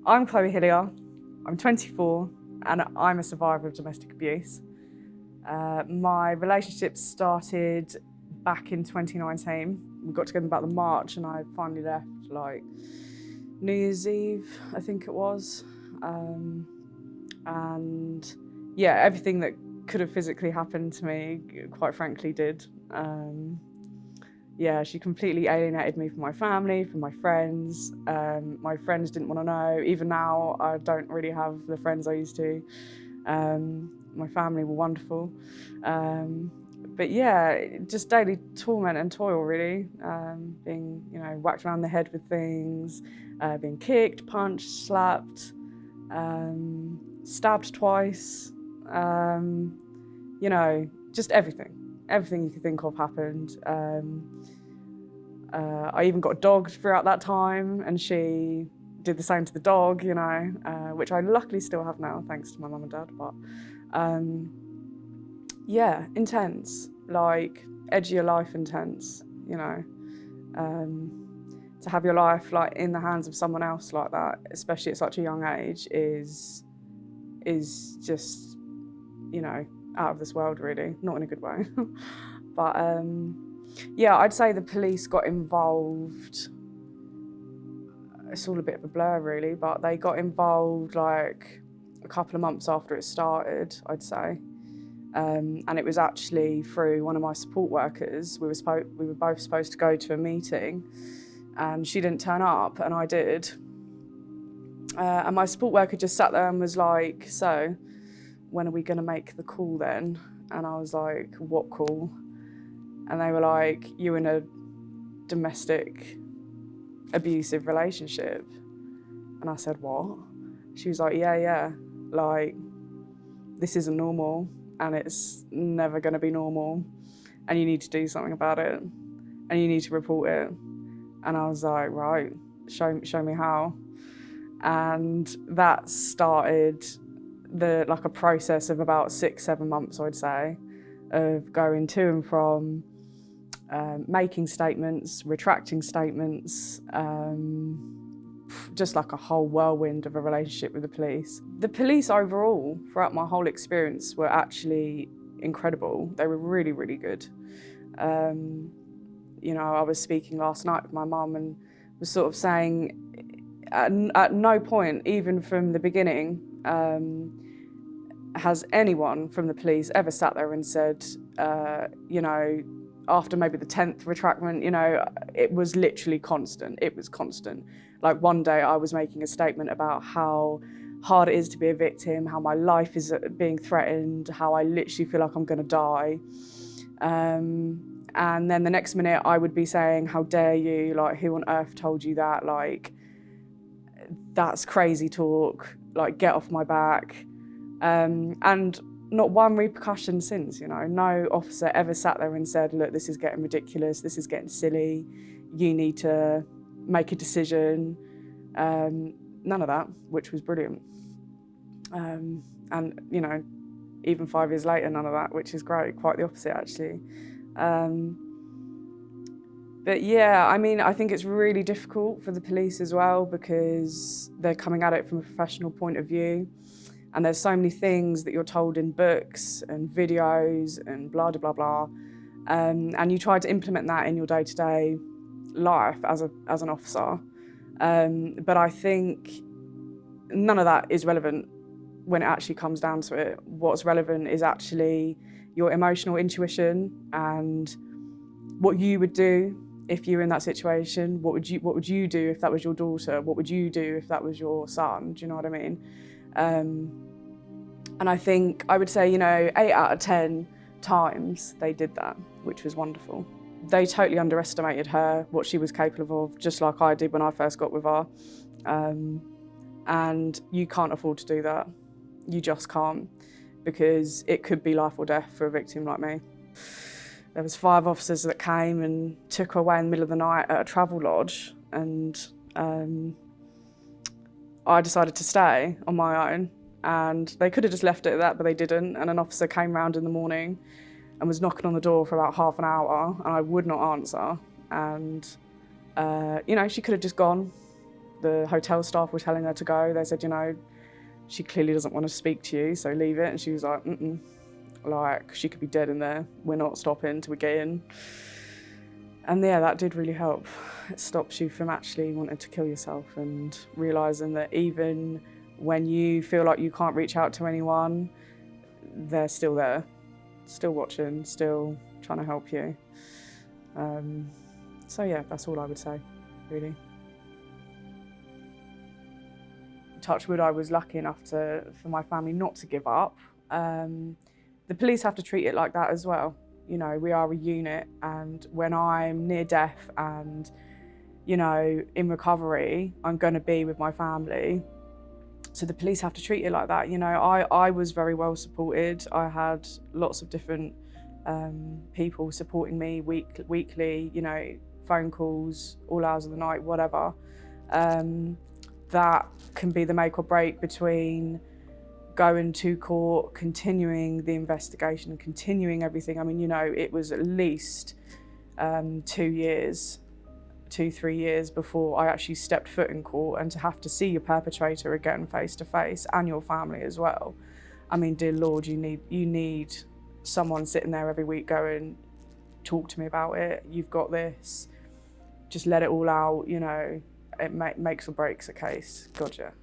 I'm Chloe Hillier, I'm 24 and I'm a survivor of domestic abuse. My relationship started back in 2019. We got together about the March and I finally left like New Year's Eve, I think it was. And yeah, everything that could have physically happened to me, quite frankly, did. Yeah, she completely alienated me from my family, from my friends. My friends didn't want to know. Even now, I don't really have the friends I used to. My family were wonderful. But yeah, just daily torment and toil, really. Being, whacked around the head with things, being kicked, punched, slapped, stabbed twice. Just everything. Everything you could think of happened. I even got dogged throughout that time, and she did the same to the dog, which I luckily still have now, thanks to my mum and dad. But yeah, intense, like edge of your life intense, to have your life like in the hands of someone else like that, especially at such a young age, is just, out of this world, really, not in a good way. But yeah, I'd say the police got involved. It's all a bit of a blur, really, but they got involved like a couple of months after it started, I'd say. And it was actually through one of my support workers. We were both supposed to go to a meeting, and she didn't turn up, and I did. And my support worker just sat there and was like, "So, when are we going to make the call then?" And I was like, "What call?" And they were like, "You're in a domestic abusive relationship." And I said, "What?" She was like, yeah, like, this isn't normal and it's never going to be normal and you need to do something about it and you need to report it. And I was like, right, show me how. And that started a process of about 6-7 months, I'd say, of going to and from, making statements, retracting statements, just like a whole whirlwind of a relationship with the police. The police overall, throughout my whole experience, were actually incredible. They were really, really good. I was speaking last night with my mum and was sort of saying, at no point, even from the beginning, has anyone from the police ever sat there and said, after maybe the 10th retractment, it was literally constant. It was constant. Like one day I was making a statement about how hard it is to be a victim, how my life is being threatened, how I literally feel like I'm gonna die. And then the next minute I would be saying, how dare you, like who on earth told you that, like that's crazy talk, like get off my back. And not one repercussion since, no officer ever sat there and said, look, this is getting ridiculous, this is getting silly, you need to make a decision. None of that, which was brilliant. And, even 5 years later, none of that, which is great, quite the opposite actually. But yeah, I think it's really difficult for the police as well because they're coming at it from a professional point of view. And there's so many things that you're told in books and videos and blah, blah, blah. And you try to implement that in your day-to-day life as an officer. But I think none of that is relevant when it actually comes down to it. What's relevant is actually your emotional intuition and what you would do if you were in that situation. What would you do if that was your daughter? What would you do if that was your son? Do you know what I mean? And I think I would say, 8 out of 10 times they did that, which was wonderful. They totally underestimated her, what she was capable of, just like I did when I first got with her. And you can't afford to do that. You just can't, because it could be life or death for a victim like me. There was 5 officers that came and took her away in the middle of the night at a travel lodge, and I decided to stay on my own, and they could have just left it at that, but they didn't. And an officer came round in the morning and was knocking on the door for about half an hour, and I would not answer. And, she could have just gone, the hotel staff were telling her to go. They said, you know, she clearly doesn't want to speak to you, so leave it. And she was like, like, she could be dead in there. We're not stopping till we get in. And yeah, that did really help. It stops you from actually wanting to kill yourself and realising that even when you feel like you can't reach out to anyone, they're still there, still watching, still trying to help you. So yeah, that's all I would say, really. Touch wood, I was lucky enough for my family not to give up. The police have to treat it like that as well. You know, we are a unit, and when I'm near death and, you know, in recovery, I'm going to be with my family. So the police have to treat it like that. You know, I was very well supported. I had lots of different people supporting me weekly, you know, phone calls, all hours of the night, whatever. That can be the make or break between going to court, continuing the investigation, continuing everything. I mean, you know, it was at least 2 years, 3 years before I actually stepped foot in court, and to have to see your perpetrator again face to face, and your family as well. I mean, dear Lord, you need someone sitting there every week going, talk to me about it, you've got this, just let it all out, you know, it makes or breaks a case. Gotcha.